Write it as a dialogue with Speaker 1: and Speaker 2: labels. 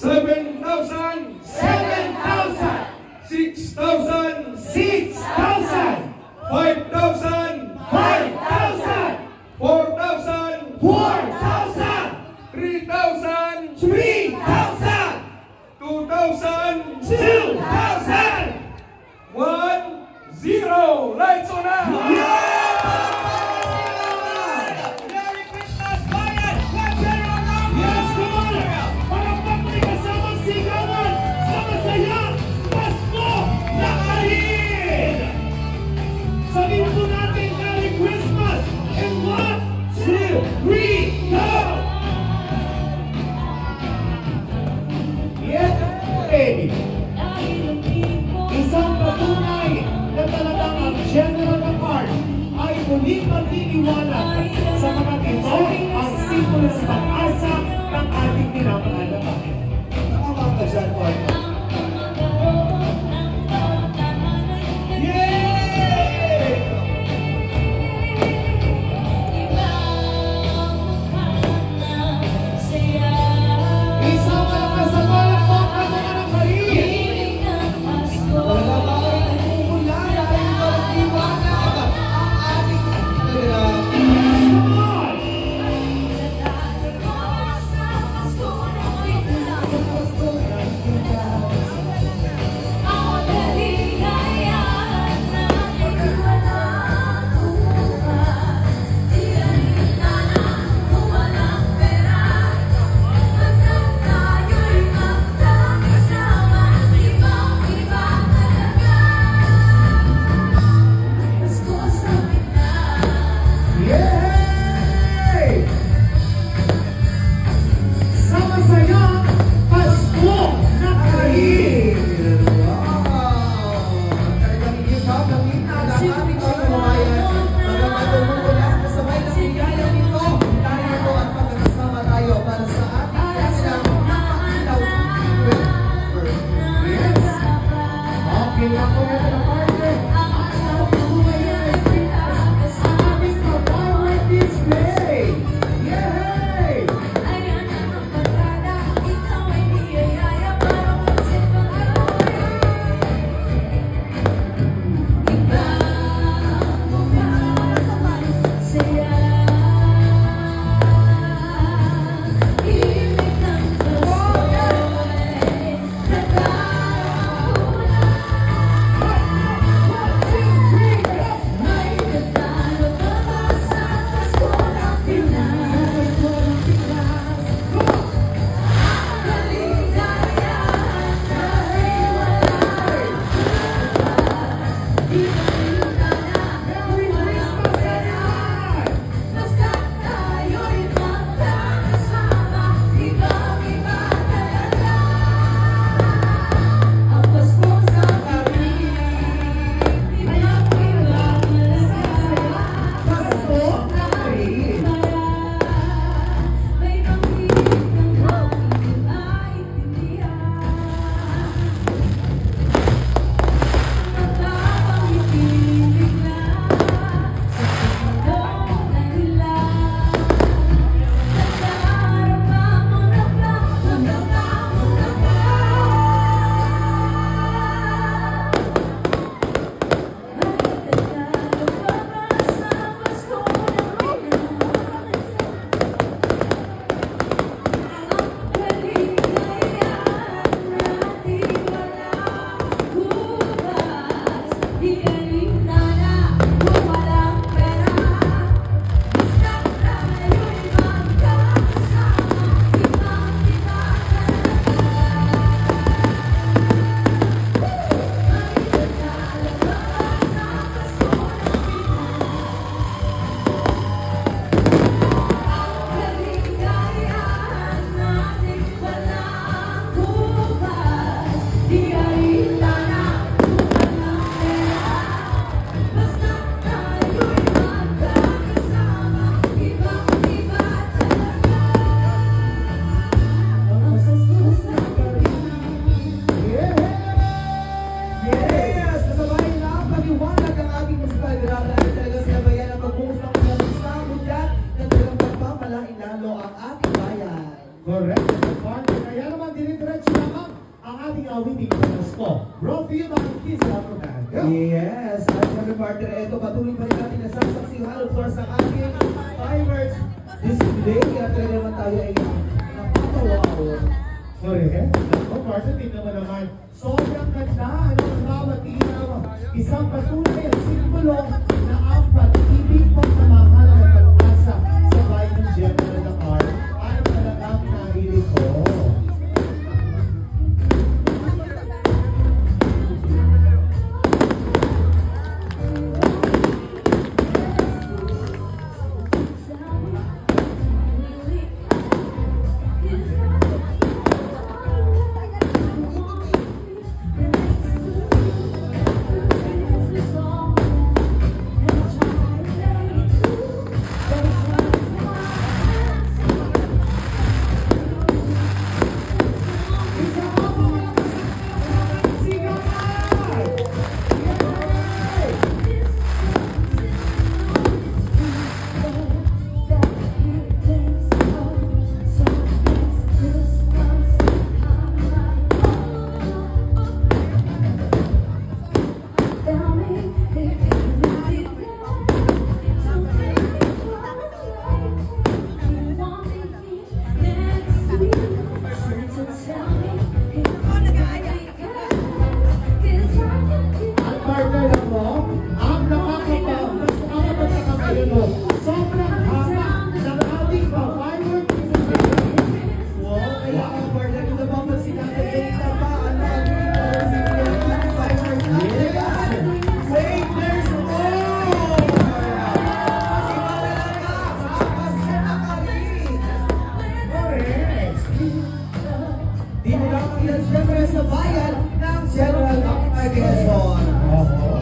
Speaker 1: 7,000,
Speaker 2: 7,000,
Speaker 1: 6,000,
Speaker 2: 6,000,
Speaker 1: 5,000,
Speaker 2: 5,000,
Speaker 1: 4,000,
Speaker 2: 4,000,
Speaker 1: 3,000,
Speaker 2: 3,000,
Speaker 1: 2,000,
Speaker 2: 2,000.
Speaker 1: 1-0. Lights on now.
Speaker 2: Merry Christmas, bayan! Let's hear it out! Yes, come on! Para pagpili kasamang sigawan, sa masaya, Pasko na kahit! Sabihin po natin, Merry Christmas! And 1, 2, 3, go! Yes, ready! Isang patunay na talagang ang General MacArthur ay muling magtiniwala sa mga ito ang simbolo sa pag-asa ng ating minamahal na bayan. Tama ka dyan, Mark. Yay! Isang malakas sa palakpak ang mga ng Maria! nawiting Pasko. Rocky, makikis sa ako na.
Speaker 3: Yes, at syempre partner, ito patuloy pa rin natin nasasaksihan of course ang ating fireworks display. At talaga naman tayo ay nakakawaw.
Speaker 2: Correct. Ako, partner, tingnan mo naman. Sobrang ganda. Ano ang bawat ilaw? Isang patuloy at simbolo na ang pag-ibig, pagmamahal at pag-asa sa bayan ng General na Car. Ano talagang nahilig ko?
Speaker 3: Siyempre sa bayan ng General of Quezon.